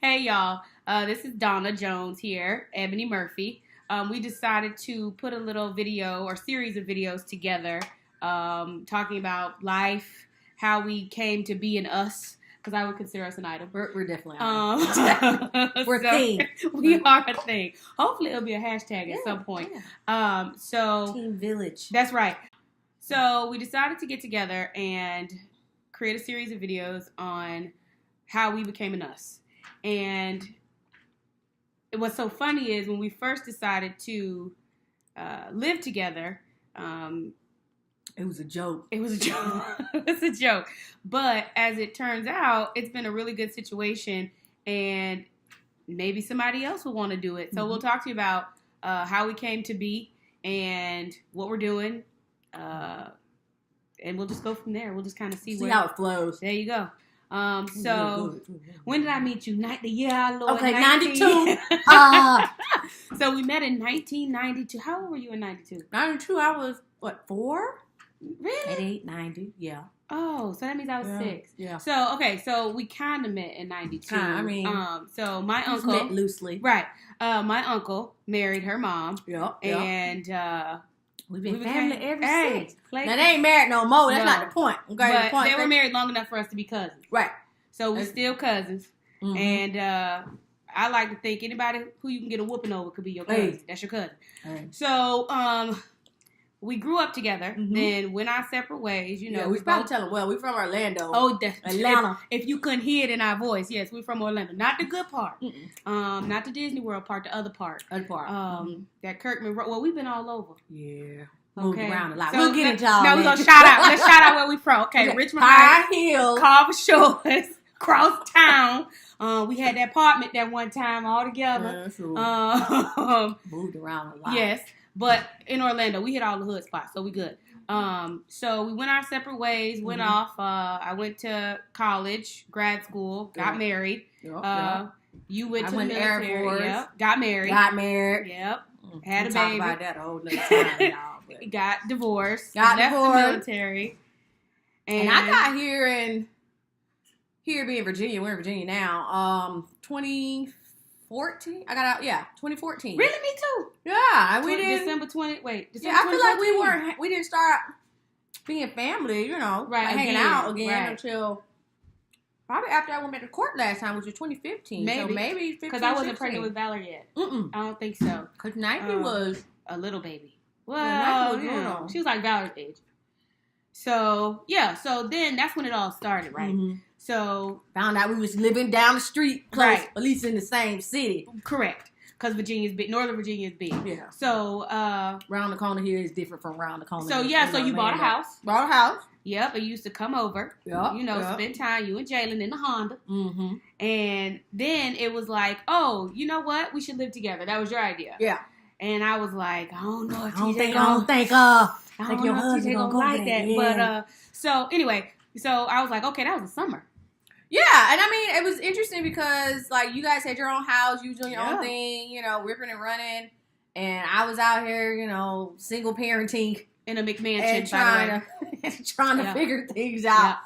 Hey y'all, this is Donna Jones here, Ebony Murphy. We decided to put a little video or series of videos together talking about life, how we came to be in us, because I would consider us an item. We're definitely we're a thing. We are a thing. Hopefully it'll be a hashtag at some point. Yeah. So Team Village. That's right. So we decided to get together and create a series of videos on how we became an us. And what's so funny is when we first decided to live together, it was a joke. It was a joke. It was a joke. But as it turns out, it's been a really good situation, and maybe somebody else will want to do it. So we'll talk to you about how we came to be and what we're doing, and we'll just go from there. We'll just kind of see how it flows. There you go. So when did I meet you? The year our Lord. Okay, 92. So we met in 1992. How old were you in 92? 92, I was, 4? Really? 88, 90, yeah. Oh, so that means I was 6. Yeah. So, okay, so we kind of met in 92. I mean, so my uncle. Met loosely. Right. My uncle married her mom. Yep. And, we've been family ever since. Like, now, they ain't married no more. That's not the point. Okay, but they were married long enough for us to be cousins. Right. So we're still cousins. Mm-hmm. And I like to think anybody who you can get a whooping over could be your cousin. Hey. That's your cousin. Hey. So we grew up together. Mm-hmm. Then went our separate ways. You know, we probably tell them. Well, we're from Orlando. Oh, Atlanta. If you couldn't hear it in our voice, yes, we're from Orlando. Not the good part. Not the Disney World part. The other part. That Kirkman. Well, we've been all over. Yeah. Okay. Moved around a lot. So we'll get into all that. No, we're gonna shout out. Let's shout out where we from. Okay. Richmond High Hills, Carver Shores, cross town. We had that apartment that one time all together. Moved around a lot. Yes, but in Orlando, we hit all the hood spots, so we good. So we went our separate ways. Went off. I went to college, grad school, got married. You went to the military. Air Force. Yep. Got married. Yep. Had a baby. Talk about that a whole nother time, y'all. Got divorced. Left the military. And I got here being Virginia. We're in Virginia now. 2014. I got out. Yeah, 2014. Really, me too. Yeah, we did. December 20. Wait. December I feel like we didn't start being family. You know, right? Like hanging out again until probably after I went back to court last time, which was 2015. Maybe. So maybe 15, because I wasn't pregnant with Valerie yet. I don't think so. Because 90 was a little baby. Well, she was like Valerie's age. So, yeah. So then that's when it all started, right? Mm-hmm. So found out we was living down the street, close, right? At least in the same city. Correct. Because Virginia's big. Northern Virginia is big. Yeah. So, round the corner here is different from round the corner. So, so you bought a house. Bought a house. Yep. And you used to come over. Yep. You know, spend time, you and Jalen in the Honda. Mm-hmm. And then it was like, oh, you know what? We should live together. That was your idea. Yeah. And I was like, I don't know if I don't think your husband gonna like that. Yeah. But so anyway, so I was like, okay, that was the summer. Yeah, and I mean it was interesting because like you guys had your own house, you was doing your own thing, you know, ripping and running, and I was out here, you know, single parenting in a McMansion, trying to figure things out. Yeah.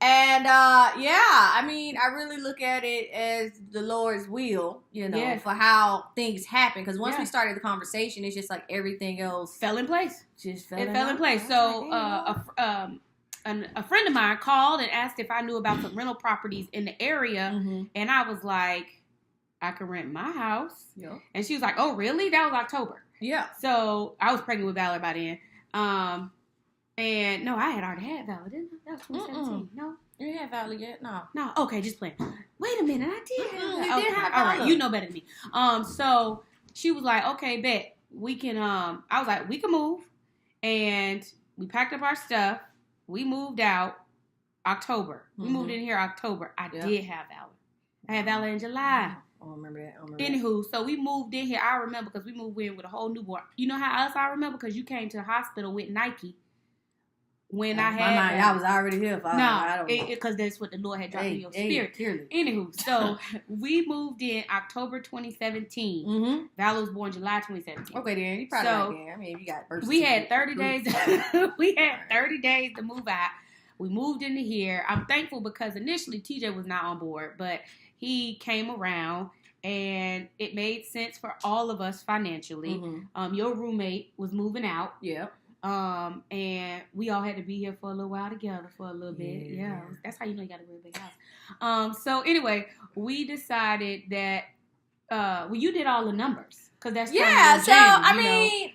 And, I mean, I really look at it as the Lord's will, you know, for how things happen. Because once we started the conversation, it's just like everything else fell in place. Just fell in place. So, a friend of mine called and asked if I knew about some rental properties in the area. Mm-hmm. And I was like, I can rent my house. Yeah. And she was like, oh, really? That was October. Yeah. So, I was pregnant with Valerie by then. And no, I had already had Valerie, didn't I? That was 2017. No? You didn't have Valerie yet? No. No. Okay, just playing. Wait a minute, I did have Valerie. You did have Valerie. All right, you know better than me. So she was like, okay, bet. We can, I was like, we can move. And we packed up our stuff. We moved out October. We moved in here October. I did have Valerie. I had Valerie in July. I don't remember that. Anywho, so we moved in here. I remember because we moved in with a whole newborn. You know how else I remember? Because you came to the hospital with Nike. When I had I was already here. Because that's what the Lord had dropped in your spirit. Clearly. Anywho, so we moved in October 2017. Mm-hmm. Val was born July 2017. Okay, then you probably I mean, you got birth. We had 30 days. We had 30 days to move out, We moved into here. I'm thankful because initially TJ was not on board, but he came around and it made sense for all of us financially. Your roommate was moving out. Yeah. And we all had to be here for a little while together for a little bit. Yeah. That's how you know you got a real big house. So anyway, we decided that, you did all the numbers. Cause that's so James, I mean,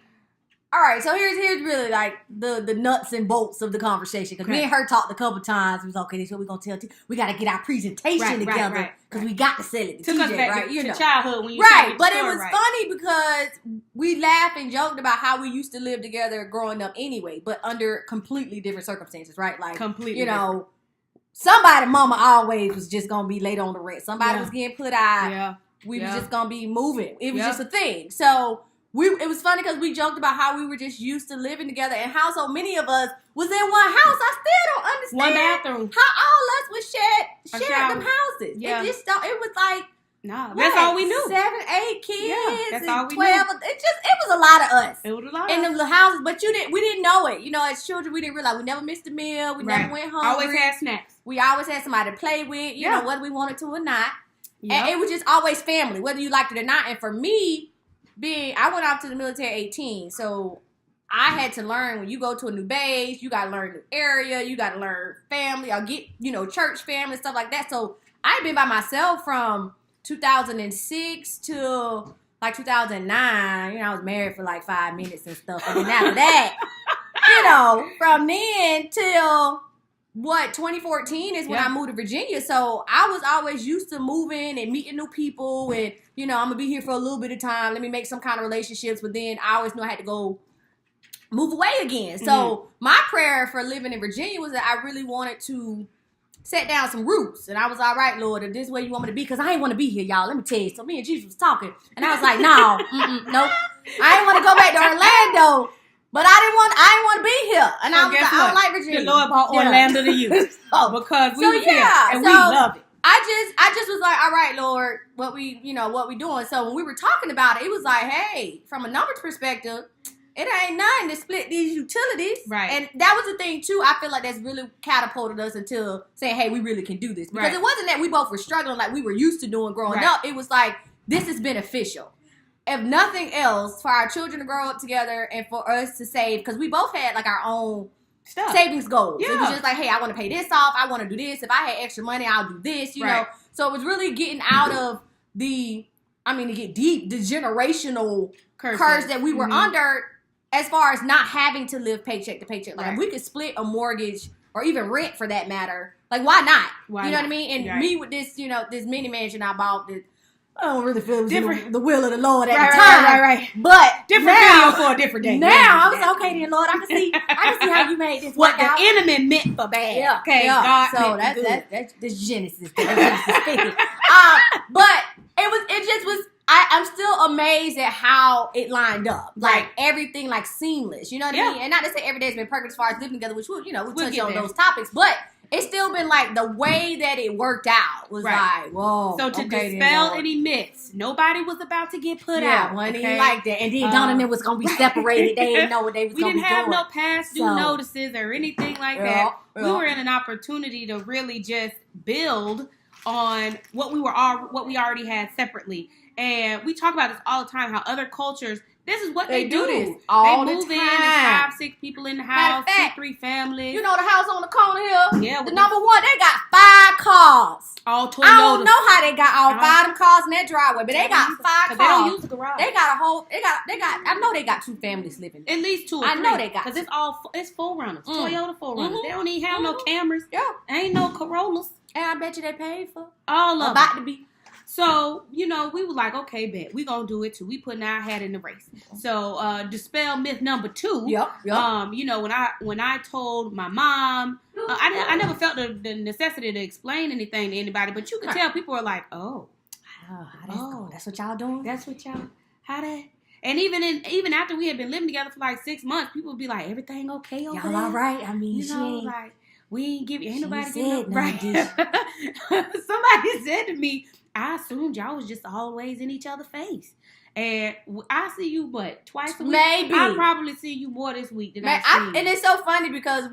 all right. So here's really like the nuts and bolts of the conversation. Because me and her talked a couple times. We was okay. This is what we're gonna tell. We got to get our presentation together because we got to sell it to TJ, right? To childhood when you but it was funny because we laughed and joked about how we used to live together growing up anyway, but under completely different circumstances, right? Like completely, different. Somebody, mama always was just gonna be late on the rent. Somebody was getting put out. Yeah. We was just gonna be moving. It was just a thing. So it was funny because we joked about how we were just used to living together and how so many of us was in one house. I still don't understand one bathroom. How all us was shared them houses. Yeah. It was like that's all we knew. 7, 8 kids. Yeah, that's all we 12. knew. It was a lot of us. It was a lot in the houses, but we didn't know it. As children, we didn't realize we never missed a meal. We never went hungry. Always had snacks. We always had somebody to play with. You know, whether we wanted to or not. Yep. And it was just always family, whether you liked it or not. And for me, I went off to the military at 18, so I had to learn when you go to a new base, you got to learn the area, you got to learn family, or get, church family, stuff like that. So I've been by myself from 2006 to like 2009. I was married for like 5 minutes and stuff. And then after that, from then till 2014 is when I moved to Virginia. So I was always used to moving and meeting new people and, I'm going to be here for a little bit of time. Let me make some kind of relationships. But then I always knew I had to go move away again. So my prayer for living in Virginia was that I really wanted to set down some roots. And I was all right, Lord, if this is where you want me to be, because I ain't want to be here, y'all. Let me tell you. So me and Jesus was talking. And I was like, no, nope. I ain't want to go back to Orlando. But I didn't want to be here. And I was like, I don't like Virginia. The Lord brought Orlando to you. Because we was here. And we love it. I just was like, all right, Lord, what we doing? So when we were talking about it, it was like, hey, from a numbers perspective, it ain't nothing to split these utilities. Right. And that was the thing, too. I feel like that's really catapulted us into saying, hey, we really can do this. Because it wasn't that we both were struggling like we were used to doing growing up. It was like, this is beneficial. If nothing else, for our children to grow up together and for us to save, because we both had like our own savings goals. Yeah. It was just like, hey, I want to pay this off. I want to do this. If I had extra money, I'll do this, you know. So it was really getting out of to get deep, the generational curse that we were under as far as not having to live paycheck to paycheck. Like, if we could split a mortgage or even rent for that matter, like, why not? You know what I mean? And me with this, this mini mansion I bought, that I don't really feel it was the will of the Lord at the time. Right. But different video for a different day. Now I was like, okay then, Lord, I can see how you made this what work out. The enemy meant for bad. Yeah. Okay, God that's Genesis. But it just was. I'm still amazed at how it lined up. Like everything, like seamless. You know what I mean? And not to say every day's been perfect as far as living together, which we'll touch on those topics, but. It's still been like the way that it worked out was like, whoa. So to dispel any myths, nobody was about to get put out. One didn't like that. And then Don and them was going to be separated. They didn't know what they was going to be doing. We didn't have no past due notices or anything like that. We were in an opportunity to really just build on what we already had separately. And we talk about this all the time, how other cultures, this is what they do. This all they move in, it's 5, 6 people in the house, 2, 3 families. You know the house on the corner here? Yeah. The number one, they got 5 cars. All Toyotas. I don't know how they got all 5 of them cars in that driveway, but they got 5 cars. They don't use the garage. They got I know they got 2 families living there. At least 2 or 3. I know they got. Because it's 4Runners, Toyota 4Runners. They don't even have no cameras. Yeah. Ain't no Corollas. And I bet you they paid for all of about them. To be. So, we were like, okay, bet. We gonna do it too. We putting our hat in the race. So, dispel myth number 2. Yep. When I told my mom, I never felt the necessity to explain anything to anybody, but you could tell people were like, that's what y'all doing? That's what y'all, how that? And even after we had been living together for like 6 months, people would be like, everything okay over there? Y'all all right? I mean, like, we ain't give you, ain't nobody getting right. Somebody said to me, I assumed y'all was just always in each other's face. And I see you, twice a week? Maybe. I probably see you more this week than I see you. And it's so funny because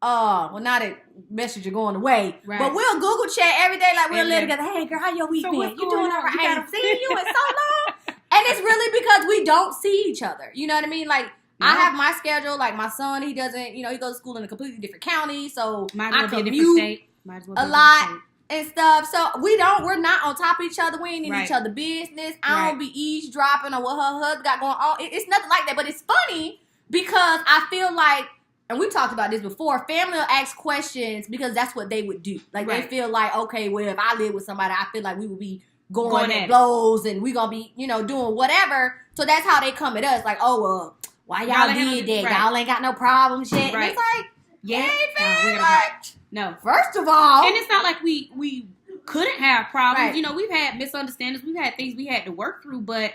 well, not that Messenger going away, right. but we'll Google chat every day. Like we'll live together. Hey, girl, how your week been? You doing all right? I haven't seen you in so long. And it's really because we don't see each other. You know what I mean? Like I have my schedule. Like my son, he doesn't. You know, he goes to school in a completely different county, so I commute a lot and stuff. So we're not on top of each other. We ain't in each other's business. I don't be eavesdropping on what her husband got going on. It's nothing like that. But it's funny because I feel like, and we talked about this before, family will ask questions because that's what they would do. Like they feel like, okay, well, if I live with somebody, I feel like we would be going at blows and we gonna be, doing whatever. So that's how they come at us. Like, oh, well, why y'all did that? Y'all ain't got no problems yet. And it's like, no. First of all, and it's not like we couldn't have problems. We've had misunderstandings. We've had things we had to work through, but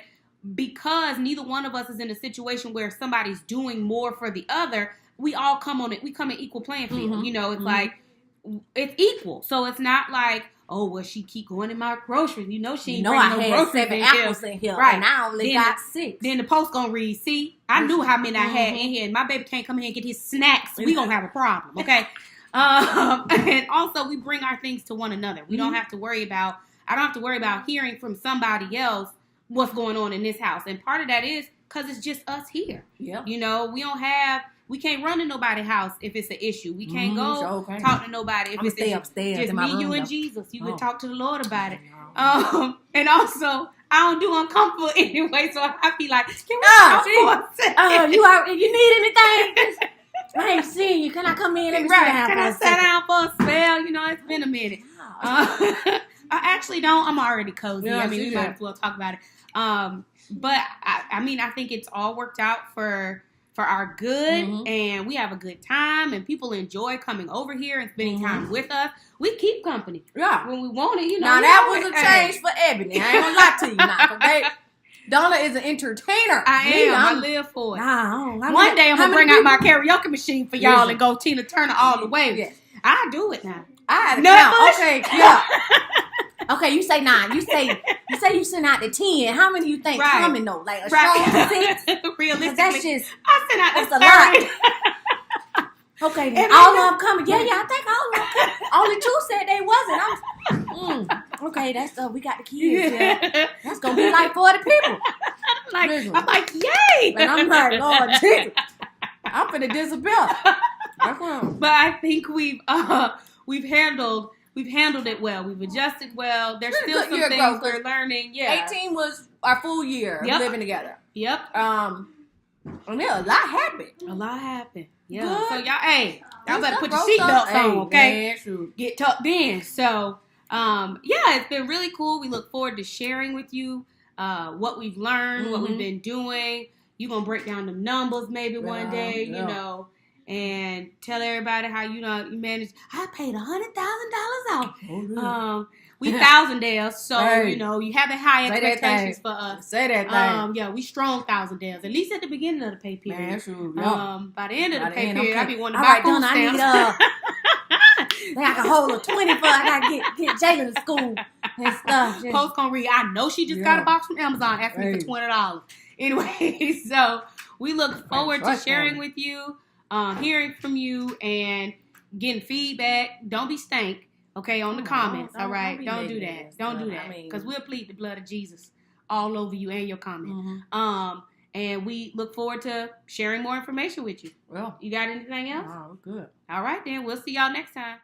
because neither one of us is in a situation where somebody's doing more for the other, we all come on it. We come in equal playing field. It's like it's equal. So it's not like, oh, well, she keep going in my groceries. She ain't bringing no groceries 7 apples in here, and I only got 6. Then the post gonna read, see, I knew how many I had in here, and my baby can't come here and get his snacks. We gonna have a problem, okay? And also, we bring our things to one another. We don't have to worry about, I don't have to worry about hearing from somebody else what's going on in this house. And part of that is because it's just us here. Yeah. We can't run to nobody's house if it's an issue. We can't go talk to nobody if it's an issue. Upstairs just in my me, room, you, and though. Jesus. You can talk to the Lord about it. And also, I don't do uncomfortable anyway, so I be like, can we talk for a second? You need anything? I ain't seen you. Can I come in? Let me sit down Can I sit down for a spell? It's been a minute. I actually don't. I'm already cozy. We might as well talk about it. But I think it's all worked out for our good, and we have a good time, and people enjoy coming over here and spending time with us. We keep company. Yeah. When we want it, Now, that was a change for Ebony. I ain't gonna lie to you now, okay? Donna is an entertainer. I live for it. One day I'm gonna bring out my karaoke machine for y'all and go Tina Turner all the way. Yes. I do it now. I had to count. Okay, yeah. Okay, you say 9. You say you send out the 10. How many you think coming though? Like a strong 6? Realistically, that's just I sent out that's a lot. Okay, then all of them coming. Yeah, I think all of them coming. Only 2 said they wasn't. Okay, that's we got the kids. Yeah. That's gonna be like 40 people. I'm like, yay! And I'm like, Lord Jesus, I'm finna disappear. But I think we've handled it well. We've adjusted well. There's still some things we're learning. Yeah, 18 was our full year living together. Yep. And yeah, a lot happened. Yeah. Good. So y'all better put your seatbelts on, okay? Get tucked in. So, it's been really cool. We look forward to sharing with you what we've learned, what we've been doing. You're going to break down the numbers maybe one day, and tell everybody how, you managed. I paid $100,000 off. We thousandaires, so, you have high expectations for us. Say that thing. We strong thousandaires, at least at the beginning of the pay period. By the end of the pay period, I be wanting to buy food stamps. I can hold a 20 for I gotta get Jalen to school and stuff. Post gonna read. I know she just got a box from Amazon asking me for $20. Anyway, so we look forward to sharing with you, hearing from you, and getting feedback. Don't be stank. Okay, on the comments, all right? Don't do that. Don't do that. Because we'll plead the blood of Jesus all over you and your comment. And we look forward to sharing more information with you. Well, you got anything else? Oh, good. All right, then. We'll see y'all next time.